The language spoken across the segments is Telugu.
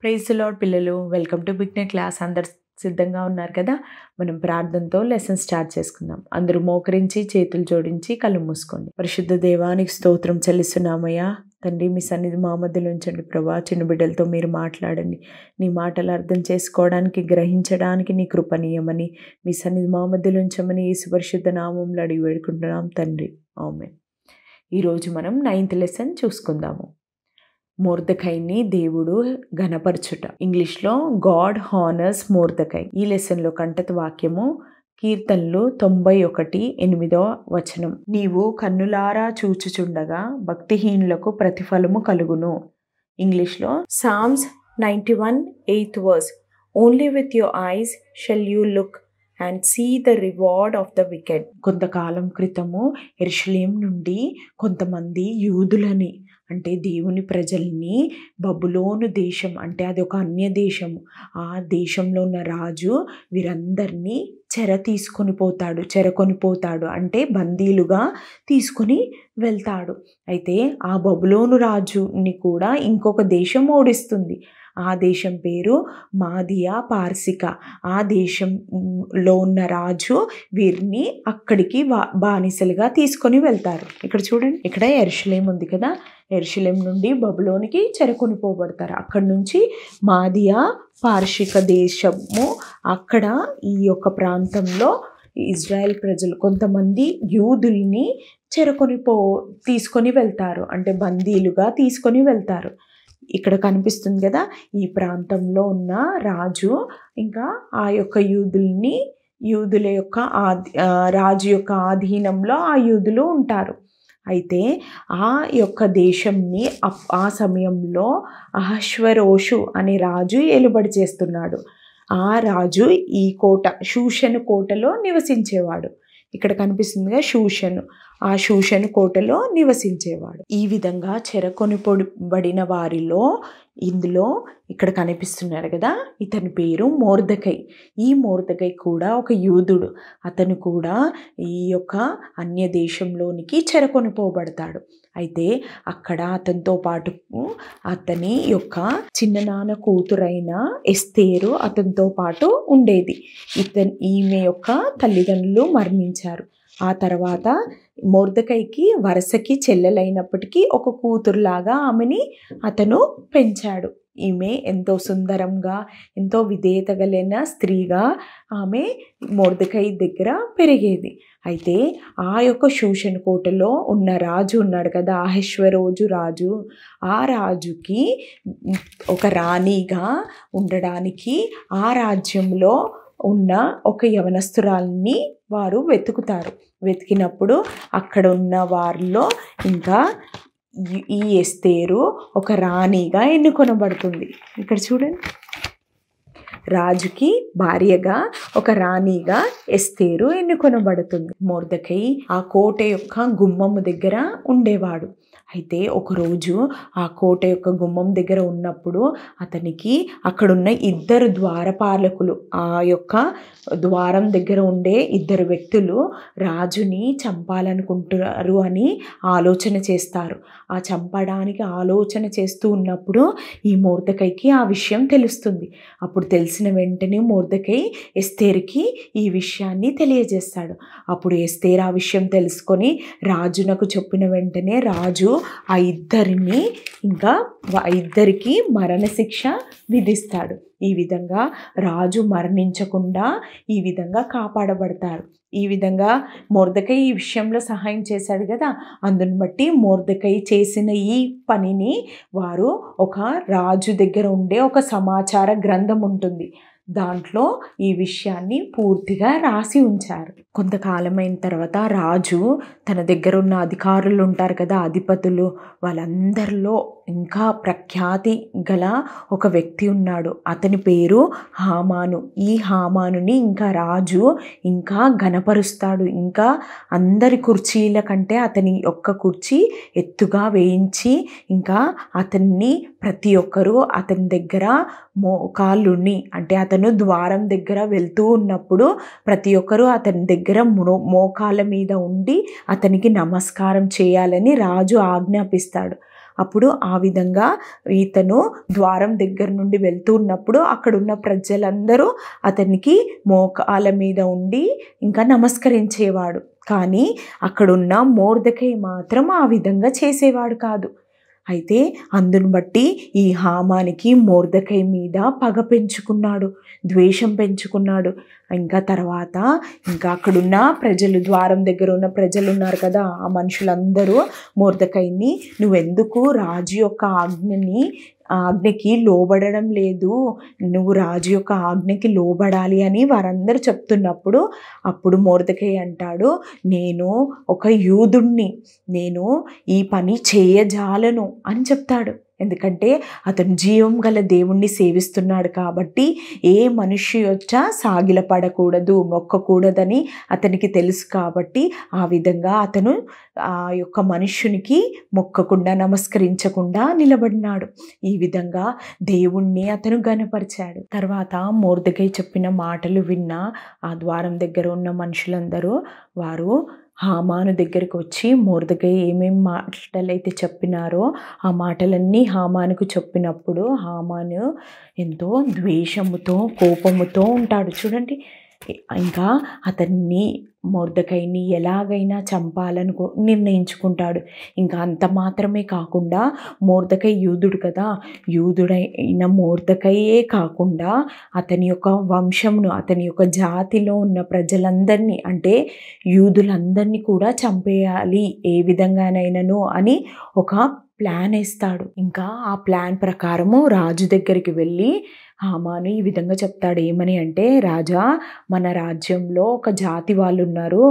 ప్రైజ్ ది లార్డ్ పిల్లలు, వెల్కమ్ టు బిగ్నెట్ క్లాస్. అందరు సిద్ధంగా ఉన్నారు కదా? మనం ప్రార్థనతో లెసన్ స్టార్ట్ చేసుకుందాం. అందరూ మోకరించి చేతులు జోడించి కళ్ళు మూసుకోండి. పరిశుద్ధ దేవానికి స్తోత్రం చెల్లిస్తున్నామయ్యా. తండ్రి, మీ సన్నిధి మా మధ్యలో ఉంచండి ప్రభా. చిన్న బిడ్డలతో మీరు మాట్లాడండి. నీ మాటలు అర్థం చేసుకోవడానికి, గ్రహించడానికి నీ కృపనీయమని, మీ సన్నిధి మా మధ్యలో ఉంచమని యేసు పరిశుద్ధ నామంలో అడిగి వేడుకుంటున్నాం తండ్రి. ఆమేన్. ఈరోజు మనం 9th లెసన్ చూసుకుందాము. మొర్దెకైని దేవుడు ఘనపరచుట. ఇంగ్లీష్లో గాడ్ హానర్స్ మొర్దెకై. ఈ లెసన్లో కంటత వాక్యము కీర్తనలు 91:8. నీవు కన్నులారా చూచుచుండగా భక్తిహీనులకు ప్రతిఫలము కలుగును. ఇంగ్లీష్లో Psalms 91:8. Only with your eyes shall you look and see the reward of the wicked. కొంతకాలం క్రితము యెరూషలేం నుండి కొంతమంది యూదులని, అంటే దేవుని ప్రజల్ని, బబులోను దేశం, అంటే అది ఒక అన్య దేశము, ఆ దేశంలో ఉన్న రాజు వీరందరినీ చెరకొనిపోతాడు, అంటే బందీలుగా తీసుకొని వెళ్తాడు. అయితే ఆ బబులోను రాజుని కూడా ఇంకొక దేశం ఓడిస్తుంది. ఆ దేశం పేరు మాదియా పార్సిక. ఆ దేశంలో ఉన్న రాజు వీరిని అక్కడికి బానిసలుగా తీసుకొని వెళ్తారు. ఇక్కడ చూడండి, ఇక్కడ యెరూషలేం ఉంది కదా, యెరూషలేం నుండి బబులోనికి చెరకొనిపోబడతారు. అక్కడి నుంచి మాదియా పార్షిక దేశము, అక్కడ ఈ యొక్క ప్రాంతంలో ఇజ్రాయెల్ ప్రజలు కొంతమంది యూదుల్ని తీసుకొని వెళ్తారు, అంటే బందీలుగా తీసుకొని వెళ్తారు. ఇక్కడ కనిపిస్తుంది కదా, ఈ ప్రాంతంలో ఉన్న రాజు ఇంకా ఆ యొక్క యూదుల యొక్క రాజు యొక్క ఆధీనంలో ఆ యూదులు ఉంటారు. అయితే ఆ యొక్క దేశంని ఆ సమయంలో అహష్వేరోషు అనే రాజు ఏలుబడి చేస్తున్నాడు. ఆ రాజు ఈ షూషను కోటలో నివసించేవాడు. ఇక్కడ కనిపిస్తుందిగా షూషను, ఆ షూషను కోటలో నివసించేవాడు. ఈ విధంగా చెరకొనిపోబడిన వారిలో ఇందులో ఇక్కడ కనిపిస్తున్నాడు కదా, ఇతని పేరు మొర్దెకై. ఈ మొర్దెకై కూడా ఒక యూదుడు. అతను కూడా ఈ యొక్క అన్య దేశంలోనికి చెరకొనిపోబడతాడు. అయితే అక్కడ అతనితో పాటు అతని యొక్క చిన్ననాన్న కూతురైన ఎస్తేరు అతనితో పాటు ఉండేది. ఈమె యొక్క తల్లిదండ్రులు మరణించారు. ఆ తర్వాత మొర్దెకైకి వరుసకి చెల్లెలైనప్పటికీ ఒక కూతురులాగా ఆమెని అతను పెంచాడు. ఈమె ఎంతో సుందరంగా, ఎంతో విధేయత కలిగిన స్త్రీగా ఆమె మొర్దెకై దగ్గర పెరిగేది. అయితే ఆ యొక్క షూషను కోటలో ఉన్న రాజు ఉన్నాడు కదా, అహష్వేరోషు రాజు, ఆ రాజుకి ఒక రాణిగా ఉండడానికి ఆ రాజ్యంలో ఉన్న ఒక యవనస్తురాల్ని వారు వెతికినప్పుడు అక్కడ ఉన్న వారిలో ఇంకా ఈ ఎస్తేరు ఒక రాణిగా ఎన్నుకొనబడుతుంది. ఇక్కడ చూడండి, రాజుకి భార్యగా ఒక రాణిగా ఎస్తేరు ఎన్నుకొనబడుతుంది. మొర్దెకై ఆ కోట యొక్క గుమ్మము దగ్గర ఉండేవాడు. అయితే ఒకరోజు ఆ కోట యొక్క గుమ్మం దగ్గర ఉన్నప్పుడు అతనికి అక్కడున్న 2 ద్వారపాలకులు, ఆ యొక్క ద్వారం దగ్గర ఉండే 2 వ్యక్తులు రాజుని చంపాలనుకుంటున్నారు అని ఆలోచన చేస్తారు. ఆ చంపడానికి ఆలోచన చేస్తూ ఉన్నప్పుడు ఈ మొర్దెకైకి ఆ విషయం తెలుస్తుంది. అప్పుడు తెలిసిన వెంటనే మొర్దెకై ఎస్తేరుకి ఈ విషయాన్ని తెలియజేస్తాడు. అప్పుడు ఎస్తేరు ఆ విషయం తెలుసుకొని రాజునకు చెప్పిన వెంటనే రాజు ఆ ఇద్దరికి మరణశిక్ష విధిస్తాడు. ఈ విధంగా రాజు మరణించకుండా ఈ విధంగా కాపాడబడతారు. ఈ విధంగా మొర్దెకై ఈ విషయంలో సహాయం చేశాడు కదా, అందుని బట్టి మొర్దెకై చేసిన ఈ పనిని వారు ఒక రాజు దగ్గర ఉండే ఒక సమాచార గ్రంథం ఉంటుంది, దాంట్లో ఈ విషయాన్ని పూర్తిగా రాసి ఉంచారు. కొంతకాలమైన తర్వాత రాజు తన దగ్గర ఉన్న అధికారులు ఉంటారు కదా, అధిపతులు, వాళ్ళందరిలో ఇంకా ప్రఖ్యాతి గల ఒక వ్యక్తి ఉన్నాడు. అతని పేరు హామాను. ఈ హామానుని ఇంకా రాజు ఇంకా ఘనపరుస్తాడు. ఇంకా అందరి కుర్చీల కంటే అతని యొక్క కుర్చీ ఎత్తుగా వేయించి, ఇంకా అతన్ని ప్రతి ఒక్కరూ అతని దగ్గర మోకాళ్ళుని, అంటే అతను అతను ద్వారం దగ్గర వెళ్తూ ఉన్నప్పుడు ప్రతి ఒక్కరూ అతని దగ్గర మోకాళ్ళ మీద ఉండి అతనికి నమస్కారం చేయాలని రాజు ఆజ్ఞాపిస్తాడు. అప్పుడు ఆ విధంగా ఇతను ద్వారం దగ్గర నుండి వెళ్తూ ఉన్నప్పుడు అక్కడున్న ప్రజలందరూ అతనికి మోకాళ్ళ మీద ఉండి ఇంకా నమస్కరించేవాడు. కానీ అక్కడున్న మొర్దెకై మాత్రం ఆ విధంగా చేసేవాడు కాదు. అయితే అందును బట్టి ఈ హామానికి మొర్దెకై మీద పగ పెంచుకున్నాడు, ద్వేషం పెంచుకున్నాడు. ఇంకా తర్వాత ఇంకా అక్కడున్న ప్రజలు, ద్వారం దగ్గర ఉన్న ప్రజలు ఉన్నారు కదా, ఆ మనుషులందరూ మొర్దెకైని నువ్వెందుకు రాజు యొక్క ఆజ్ఞకి లోబడడం లేదు, నువ్వు రాజు యొక్క ఆజ్ఞకి లోబడాలి అని వారందరూ చెప్తున్నప్పుడు అప్పుడు మొర్దెకై అంటాడు, నేను ఒక యూదుణ్ణి, నేను ఈ పని చేయజాలను అని చెప్తాడు. ఎందుకంటే అతను జీవం గల దేవుణ్ణి సేవిస్తున్నాడు కాబట్టి ఏ మనిషి వచ్చా సాగిలపడకూడదు, మొక్కకూడదని అతనికి తెలుసు. కాబట్టి ఆ విధంగా అతను ఆ యొక్క మనుష్యునికి మొక్కకుండా నమస్కరించకుండా నిలబడినాడు. ఈ విధంగా దేవుణ్ణి అతను ఘనపరిచాడు. తర్వాత మొర్దెకై చెప్పిన మాటలు విన్న ఆ ద్వారం దగ్గర ఉన్న మనుషులందరూ వారు హామాను దగ్గరికి వచ్చి మొర్దెకై ఏమేమి మాటలైతే చెప్పినారో ఆ మాటలన్నీ హామానుకు చెప్పినప్పుడు హామాను ఎంతో ద్వేషముతో, కోపముతో ఉంటాడు. చూడండి, ఇంకా అతన్ని మొర్దెకైని ఎలాగైనా చంపాలని నిర్ణయించుకుంటాడు. ఇంకా అంత మాత్రమే కాకుండా మొర్దెకై యూదుడు కదా, యూదుడైన మొర్దెకైయే కాకుండా అతని యొక్క వంశమును, అతని యొక్క జాతిలో ఉన్న ప్రజలందరినీ అంటే యూదులందరినీ కూడా చంపేయాలి ఏ విధంగానైనాను అని ఒక ప్లాన్ వేస్తాడు. ఇంకా ఆ ప్లాన్ ప్రకారము రాజు దగ్గరికి వెళ్ళి హామాను ఈ విధంగా చెప్తాడు. ఏమని అంటే, రాజా, మన రాజ్యంలో ఒక జాతి వాళ్ళు ఉన్నారు,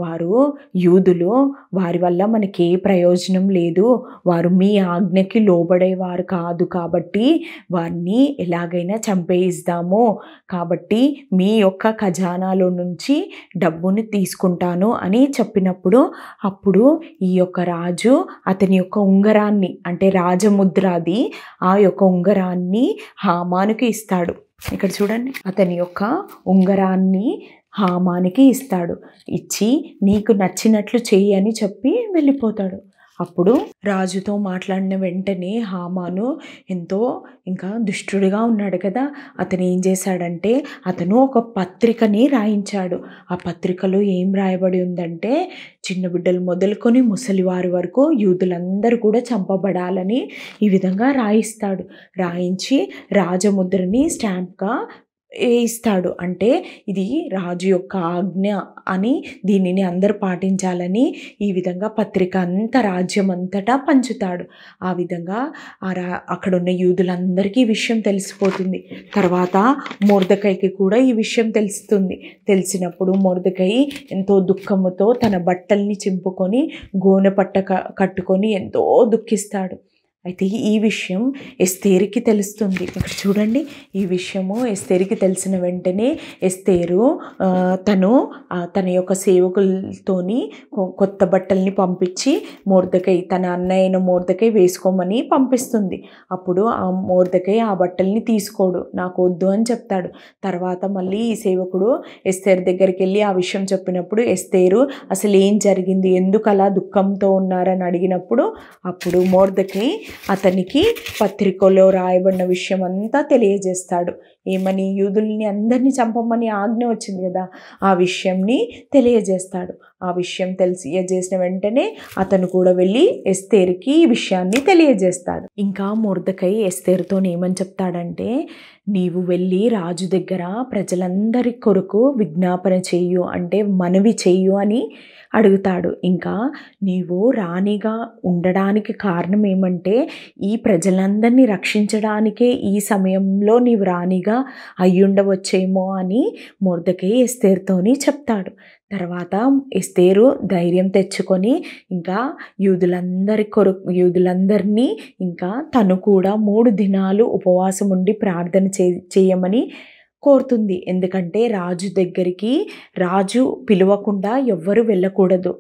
వారు యూదులు, వారి వల్ల మనకి ఏ ప్రయోజనం లేదు, వారు మీ ఆజ్ఞకి లోబడేవారు కాదు, కాబట్టి వారిని ఎలాగైనా చంపేయిద్దాము, కాబట్టి మీ యొక్క ఖజానాలో నుంచి డబ్బుని తీసుకుంటాను అని చెప్పినప్పుడు అప్పుడు ఈ యొక్క రాజు అతని యొక్క ఉంగరాన్ని అంటే రాజముద్రాది ఆ యొక్క ఉంగరాన్ని హామానుకి ఇస్తాడు. ఇక్కడ చూడండి, అతని యొక్క ఉంగరాన్ని హామానికి ఇస్తాడు. ఇచ్చి నీకు నచ్చినట్లు చెయ్యి అని చెప్పి వెళ్ళిపోతాడు. అప్పుడు రాజుతో మాట్లాడిన వెంటనే హామాను ఎంతో ఇంకా దుష్టుడిగా ఉన్నాడు కదా, అతను ఏం చేశాడంటే అతను ఒక పత్రికని రాయించాడు. ఆ పత్రికలో ఏం రాయబడి ఉందంటే, చిన్న బిడ్డలు మొదలుకొని ముసలివారి వరకు యూదులందరూ కూడా చంపబడాలని ఈ విధంగా రాయిస్తాడు. రాయించి రాజముద్రని స్టాంప్గా ఇస్తాడు. అంటే ఇది రాజు యొక్క ఆజ్ఞ అని, దీనిని అందరూ పాటించాలని ఈ విధంగా పత్రిక అంతా రాజ్యం అంతటా పంచుతాడు. ఆ విధంగా అక్కడున్న యూదులందరికీ ఈ విషయం తెలిసిపోతుంది. తర్వాత మొర్దెకైకి కూడా ఈ విషయం తెలుస్తుంది. తెలిసినప్పుడు మొర్దెకై ఎంతో దుఃఖముతో తన బట్టల్ని చింపుకొని గోనె పట్ట కట్టుకొని ఎంతో దుఃఖిస్తాడు. అయితే ఈ విషయం ఎస్తేరుకి తెలుస్తుంది. ఇక్కడ చూడండి, ఈ విషయము ఎస్తేరుకి తెలిసిన వెంటనే ఎస్తేరు తన యొక్క సేవకులతోని కొత్త బట్టల్ని పంపించి మొర్దెకై, తన అన్నయ్య అయిన మొర్దెకై వేసుకోమని పంపిస్తుంది. అప్పుడు ఆ మొర్దెకై ఆ బట్టల్ని తీసుకోడు, నాకు వద్దు అని చెప్తాడు. తర్వాత మళ్ళీ ఈ సేవకుడు ఎస్తేరు దగ్గరికి వెళ్ళి ఆ విషయం చెప్పినప్పుడు ఎస్తేరు అసలు ఏం జరిగింది, ఎందుకు అలా దుఃఖంతో ఉన్నారని అడిగినప్పుడు అప్పుడు మొర్దెకై అతనికి పత్రికలో రాయబడిన విషయం అంతా తెలియజేస్తాడు. ఏమని, యూదుల్ని అందరినీ చంపమని ఆజ్ఞ వచ్చింది కదా, ఆ విషయంని తెలియజేస్తాడు. ఆ విషయం తెలియజేసిన వెంటనే అతను కూడా వెళ్ళి ఎస్తేరుకి ఈ విషయాన్ని తెలియజేస్తాడు. ఇంకా మొర్దెకై ఎస్తేరుతో ఏమని చెప్తాడంటే, నీవు వెళ్ళి రాజు దగ్గర ప్రజలందరి కొరకు విజ్ఞాపన చెయ్యు, అంటే మనవి చెయ్యు అని అడుగుతాడు. ఇంకా నీవు రాణిగా ఉండడానికి కారణం ఏమంటే ఈ ప్రజలందరినీ రక్షించడానికే ఈ సమయంలో నీవు రాణిగా అయ్యుండవచ్చేమో అని మొర్దెకై ఎస్తేరుతోని చెప్తాడు. తర్వాత ఎస్తేరు ధైర్యం తెచ్చుకొని ఇంకా యూదులందరినీ ఇంకా తను కూడా 3 దినాలు ఉపవాసం ఉండి ప్రార్థన చేయమని కోరుతుంది. ఎందుకంటే రాజు దగ్గరికి రాజు పిలవకుండా ఎవ్వరూ వెళ్ళకూడదు.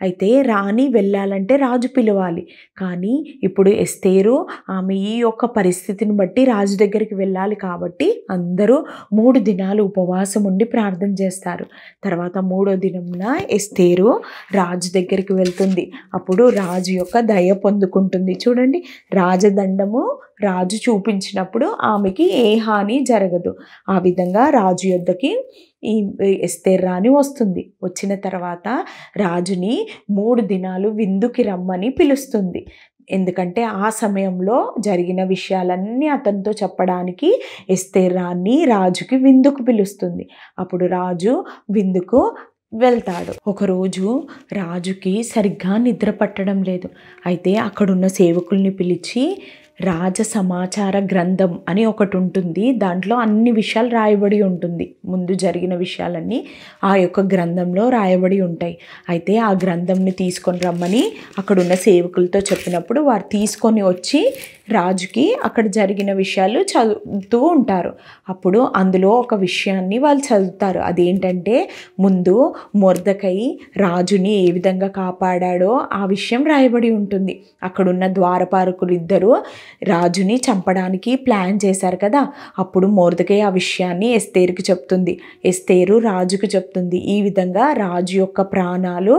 అయితే రాణి వెళ్ళాలంటే రాజు పిలవాలి. కానీ ఇప్పుడు ఎస్తేరు ఆమె ఈ యొక్క పరిస్థితిని బట్టి రాజు దగ్గరికి వెళ్ళాలి కాబట్టి అందరూ 3 దినాలు ఉపవాసం ఉండి ప్రార్థన చేస్తారు. తర్వాత 3వ దినంన ఎస్తేరు రాజు దగ్గరికి వెళ్తుంది. అప్పుడు రాజు యొక్క దయ పొందుకుంటుంది. చూడండి, రాజదండము రాజు చూపించినప్పుడు ఆమెకి ఏ హాని జరగదు. ఆ విధంగా రాజు యొద్దకి ఈ ఎస్తేర్ రాణి వస్తుంది. వచ్చిన తర్వాత రాజుని 3 దినాలు విందుకి రమ్మని పిలుస్తుంది. ఎందుకంటే ఆ సమయంలో జరిగిన విషయాలన్నీ అతనితో చెప్పడానికి ఎస్తేర్ రాణి రాజుకి విందుకు పిలుస్తుంది. అప్పుడు రాజు విందుకు వెళ్తాడు. ఒకరోజు రాజుకి సరిగ్గా నిద్ర పట్టడం లేదు. అయితే అక్కడున్న సేవకుల్ని పిలిచి రాజ సమాచార గ్రంథం అని ఒకటి ఉంటుంది. దాంట్లో అన్ని విషయాలు రాయబడి ఉంటుంది. ముందు జరిగిన విషయాలన్నీ ఆ యొక్క గ్రంథంలో రాయబడి ఉంటాయి. అయితే ఆ గ్రంథంని తీసుకొని రమ్మని అక్కడున్న సేవకులతో చెప్పినప్పుడు వారు తీసుకొని వచ్చి రాజుకి అక్కడ జరిగిన విషయాలు చదువుతూ ఉంటారు. అప్పుడు అందులో ఒక విషయాన్ని వాళ్ళు చదువుతారు. అదేంటంటే ముందు మొర్దెకై రాజుని ఏ విధంగా కాపాడాడో ఆ విషయం రాయబడి ఉంటుంది. అక్కడున్న ద్వారపాలకులు ఇద్దరు రాజుని చంపడానికి ప్లాన్ చేశారు కదా. అప్పుడు మొర్దెకై ఆ విషయాన్ని ఎస్తేరుకి చెప్తుంది. ఎస్తేరు రాజుకు చెప్తుంది. ఈ విధంగా రాజు యొక్క ప్రాణాలు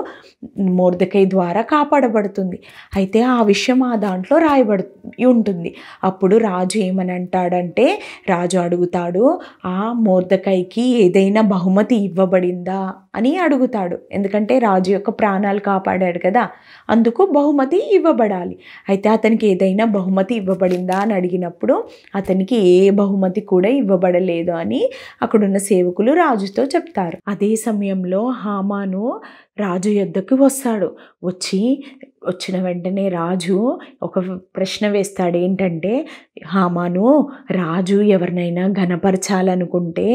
మొర్దెకై ద్వారా కాపాడబడుతుంది. అయితే ఆ విషయం ఆ దాంట్లో రాయబడి ఉంటుంది. అప్పుడు రాజు ఏమని అంటాడంటే, రాజు అడుగుతాడు, ఆ మొర్దెకైకి ఏదైనా బహుమతి ఇవ్వబడిందా అని అడుగుతాడు. ఎందుకంటే రాజు యొక్క ప్రాణాలు కాపాడాడు కదా, అందుకు బహుమతి ఇవ్వబడాలి. అయితే అతనికి ఏదైనా బహుమతి ఇవ్వబడిందా అని అడిగినప్పుడు అతనికి ఏ బహుమతి కూడా ఇవ్వబడలేదు అని అక్కడున్న సేవకులు రాజుతో చెప్తారు. అదే సమయంలో హామాను రాజు యొద్దకు వస్తాడు. వచ్చిన వెంటనే రాజు ఒక ప్రశ్న వేస్తాడు. ఏంటంటే, హామాను, రాజు ఎవరినైనా ఘనపరచాలనుకుంటే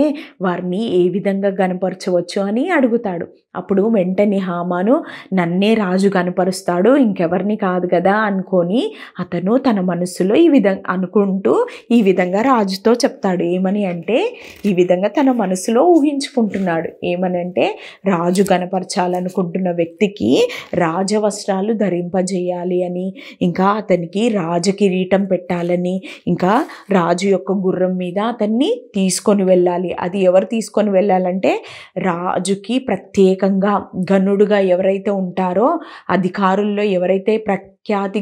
వారిని ఏ విధంగా ఘనపరచవచ్చు అని అడుగుతాడు. అప్పుడు వెంటనే హామాను, నన్నే రాజు ఘనపరుస్తాడు, ఇంకెవరిని కాదు కదా అనుకొని అతను తన మనసులో అనుకుంటూ ఈ విధంగా రాజుతో చెప్తాడు. ఏమని అంటే, ఈ విధంగా తన మనసులో ఊహించుకుంటున్నాడు. ఏమనంటే, రాజు ఘనపరచాలనుకుంటున్న వ్యక్తికి రాజవస్త్రాలు ధరింపజేయాలి అని, ఇంకా అతనికి రాజకిరీటం పెట్టాలని, ఇంకా రాజు యొక్క గుర్రం మీద అతన్ని తీసుకొని వెళ్ళాలి. అది ఎవరు తీసుకొని వెళ్ళాలంటే, రాజుకి ప్రత్యేకంగా గనుడుగా ఎవరైతే ఉంటారో, అధికారుల్లో ఎవరైతే ప్రఖ్యాతి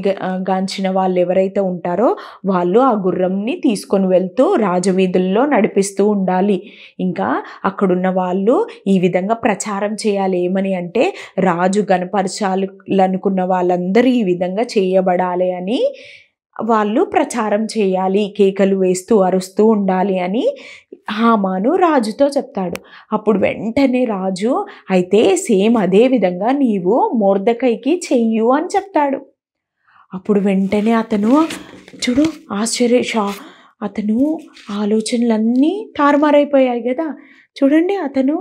గాంచిన వాళ్ళు ఎవరైతే ఉంటారో వాళ్ళు ఆ గుర్రంని తీసుకొని వెళ్తూ రాజవీధుల్లో నడిపిస్తూ ఉండాలి. ఇంకా అక్కడున్న వాళ్ళు ఈ విధంగా ప్రచారం చేయాలి. ఏమని అంటే, రాజు గణపరచాలనుకున్న వాళ్ళందరూ ఈ విధంగా చేయబడాలి అని వాళ్ళు ప్రచారం చేయాలి, కేకలు వేస్తూ అరుస్తూ ఉండాలి అని హామాను రాజుతో చెప్తాడు. అప్పుడు వెంటనే రాజు, అయితే సేమ్ అదే విధంగా నీవు మొర్దెకైకి చెయ్యు అని చెప్తాడు. అప్పుడు వెంటనే అతను చూడు అతను ఆలోచనలన్నీ తారుమారైపోయాయి కదా. చూడండి, అతను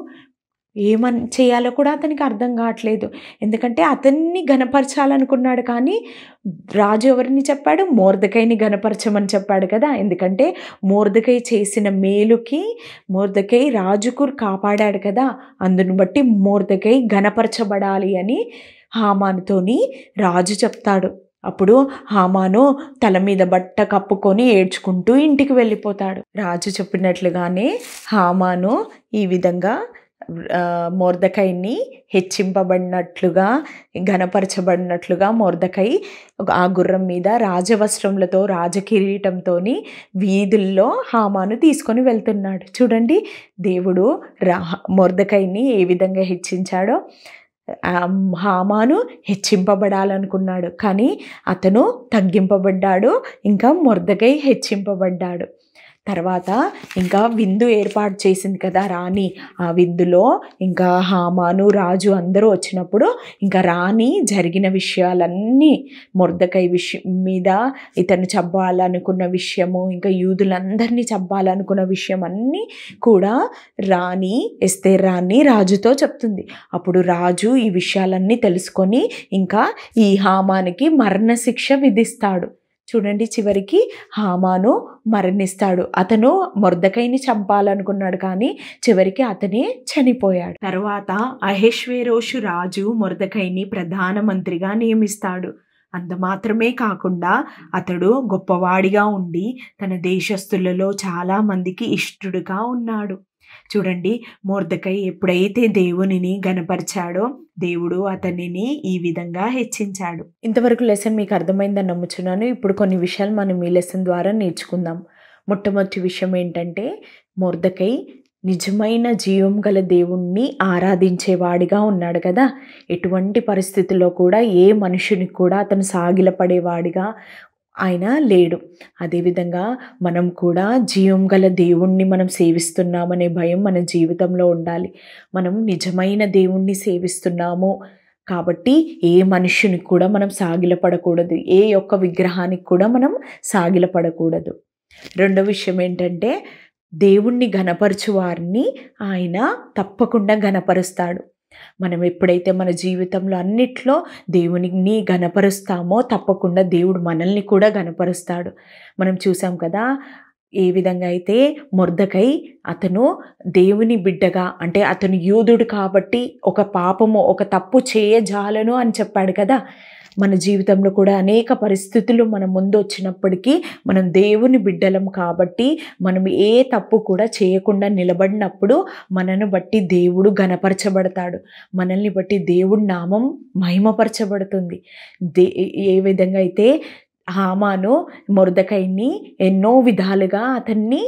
ఏమని చేయాలో కూడా అతనికి అర్థం కావట్లేదు. ఎందుకంటే అతన్ని ఘనపరచాలనుకున్నాడు, కానీ రాజు ఎవరిని చెప్పాడు? మొర్దెకైని ఘనపరచమని చెప్పాడు కదా. ఎందుకంటే మొర్దెకై చేసిన మేలుకి మొర్దెకై రాజుకు కాపాడాడు కదా, అందును బట్టి మొర్దెకై ఘనపరచబడాలి అని హామానుతోని రాజు చెప్తాడు. అప్పుడు హామాను తల మీద బట్ట కప్పుకొని ఏడ్చుకుంటూ ఇంటికి వెళ్ళిపోతాడు. రాజు చెప్పినట్లుగానే హామాను ఈ విధంగా మొర్దెకైని హెచ్చింపబడినట్లుగా, ఘనపరచబడినట్లుగా మొర్దెకై ఆ గుర్రం మీద రాజవస్త్రములతో రాజకిరీటంతో వీధుల్లో హామాను తీసుకొని వెళ్తున్నాడు. చూడండి, దేవుడు మొర్దెకైని ఏ విధంగా హెచ్చించాడో. హామాను హెచ్చింపబడాలనుకున్నాడు, కానీ అతను తగ్గింపబడ్డాడు. ఇంకా మొర్దెకై హెచ్చింపబడ్డాడు. తర్వాత ఇంకా విందు ఏర్పాటు చేసింది కదా రాణి. ఆ విందులో ఇంకా హామాను రాజు అందరూ వచ్చినప్పుడు ఇంకా రాణి జరిగిన విషయాలన్నీ, మొర్దెకై మీద ఇతను చంపాలనుకున్న విషయము, ఇంకా యూదులందరినీ చంపాలనుకున్న విషయం అన్నీ కూడా ఎస్తేర్ రాణి రాజుతో చెప్తుంది. అప్పుడు రాజు ఈ విషయాలన్నీ తెలుసుకొని ఇంకా ఈ హామానికి మరణశిక్ష విధిస్తాడు. చూడండి, చివరికి హామాను మరణిస్తాడు. అతను మొర్దెకైని చంపాలనుకున్నాడు, కానీ చివరికి అతనే చనిపోయాడు. తర్వాత అహష్వేరోషు రాజు మొర్దెకైని ప్రధానమంత్రిగా నియమిస్తాడు. అంత మాత్రమే కాకుండా అతడు గొప్పవాడిగా ఉండి తన దేశస్థులలో చాలా మందికి ఇష్టడుగా ఉన్నాడు. చూడండి, మొర్దెకై ఎప్పుడైతే దేవునిని గనపరిచాడో దేవుడు అతనిని ఈ విధంగా హెచ్చించాడు. ఇంతవరకు లెసన్ మీకు అర్థమైందని నమ్ముచున్నాను. ఇప్పుడు కొన్ని విషయాలు మనం ఈ లెసన్ ద్వారా నేర్చుకుందాం. మొట్టమొదటి విషయం ఏంటంటే, మొర్దెకై నిజమైన జీవం గల దేవుణ్ణి ఆరాధించేవాడిగా ఉన్నాడు కదా. ఎటువంటి పరిస్థితుల్లో కూడా ఏ మనుషునికి కూడా అతను సాగిలపడేవాడిగా ఆయన లేడు. అదేవిధంగా మనం కూడా జీవం గల దేవుణ్ణి మనం సేవిస్తున్నామనే భయం మన జీవితంలో ఉండాలి. మనం నిజమైన దేవుణ్ణి సేవిస్తున్నాము కాబట్టి ఏ మనుష్యునికి కూడా మనం సాగిలపడకూడదు. ఏ ఒక్క విగ్రహానికి కూడా మనం సాగిలపడకూడదు. రెండో విషయం ఏంటంటే, దేవుణ్ణి ఘనపరచు వారిని ఆయన తప్పకుండా ఘనపరుస్తాడు. మనం ఎప్పుడైతే మన జీవితంలో అన్నిట్లో దేవునిని ఘనపరుస్తామో తప్పకుండా దేవుడు మనల్ని కూడా ఘనపరుస్తాడు. మనం చూసాం కదా, ఏ విధంగా అయితే మొర్దెకై అతను దేవుని బిడ్డగా, అంటే అతను యూదుడు కాబట్టి ఒక పాపము ఒక తప్పు చేయజాలను అని చెప్పాడు కదా. మన జీవితంలో కూడా అనేక పరిస్థితులు మన ముందు వచ్చినప్పటికీ మనం దేవుని బిడ్డలం కాబట్టి మనం ఏ తప్పు కూడా చేయకుండా నిలబడినప్పుడు మనను బట్టి దేవుడు ఘనపరచబడతాడు. మనల్ని బట్టి దేవుడి నామం మహిమపరచబడుతుంది. ఏ విధంగా అయితే హామాను మొర్దెకైని ఎన్నో విధాలుగా అతన్ని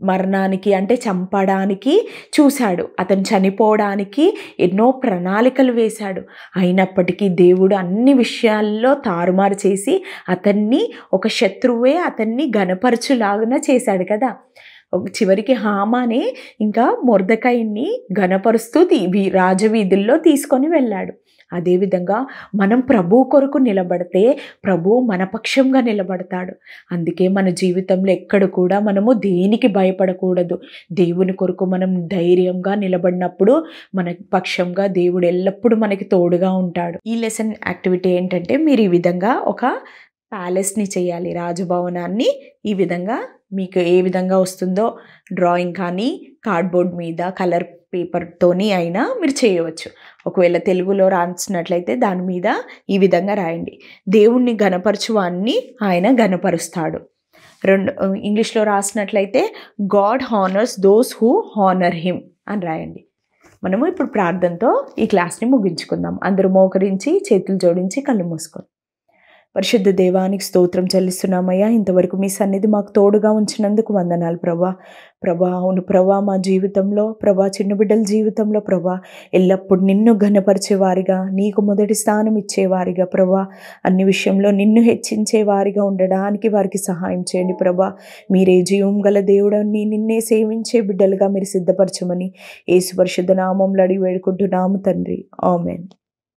మరణానికి అంటే చంపడానికి చూశాడు. అతను చనిపోవడానికి ఎన్నో ప్రణాళికలు వేశాడు. అయినప్పటికీ దేవుడు అన్ని విషయాల్లో తారుమారు చేసి అతన్ని ఒక శత్రువే అతన్ని ఘనపరచులాగా చేశాడు కదా. చివరికి హామానే ఇంకా మొర్దెకైని ఘనపరుస్తూ రాజవీధుల్లో తీసుకొని వెళ్ళాడు. అదేవిధంగా మనం ప్రభు కొరకు నిలబడితే ప్రభు మన పక్షంగా నిలబడతాడు. అందుకే మన జీవితంలో ఎక్కడ కూడా మనము దేనికి భయపడకూడదు. దేవుని కొరకు మనం ధైర్యంగా నిలబడినప్పుడు మన పక్షంగా దేవుడు ఎల్లప్పుడూ మనకి తోడుగా ఉంటాడు. ఈ లెసన్ యాక్టివిటీ ఏంటంటే, మీరు ఈ విధంగా ఒక ప్యాలెస్ని చేయాలి. రాజభవనాన్ని ఈ విధంగా మీకు ఏ విధంగా వస్తుందో డ్రాయింగ్ కానీ కార్డ్బోర్డ్ మీద కలర్ పేపర్తోని అయినా మీరు చేయవచ్చు. ఒకవేళ తెలుగులో రాసినట్లయితే దాని మీద ఈ విధంగా రాయండి, దేవుణ్ణి ఘనపరచువాన్ని ఆయన ఘనపరుస్తాడు. ఇంగ్లీష్లో రాసినట్లయితే God honours those who honour him అని రాయండి. మనము ఇప్పుడు ప్రార్థనతో ఈ క్లాస్ని ముగించుకుందాం. అందరూ మోకరించి చేతులు జోడించి కళ్ళు మూసుకొని. పరిశుద్ధ దేవానికి స్తోత్రం చెల్లిస్తున్నామయ్యా. ఇంతవరకు మీ సన్నిధి మాకు తోడుగా ఉంచినందుకు వందనాలు ప్రభా. అవును ప్రభా, మా జీవితంలో ప్రభా, చిన్న బిడ్డల జీవితంలో ప్రభా ఎల్లప్పుడు నిన్ను ఘనపరిచేవారిగా, నీకు మొదటి స్థానం ఇచ్చేవారిగా ప్రభా, అన్ని విషయంలో నిన్ను హెచ్చించేవారిగా ఉండడానికి వారికి సహాయం చేయండి ప్రభా. మీరే జీవం గల దేవుడిని నిన్నే సేవించే బిడ్డలుగా మీరు సిద్ధపరచమని యేసు పరిశుద్ధ నామములో అడిగి వేడుకుంటున్నాము తండ్రి. ఆమేన్.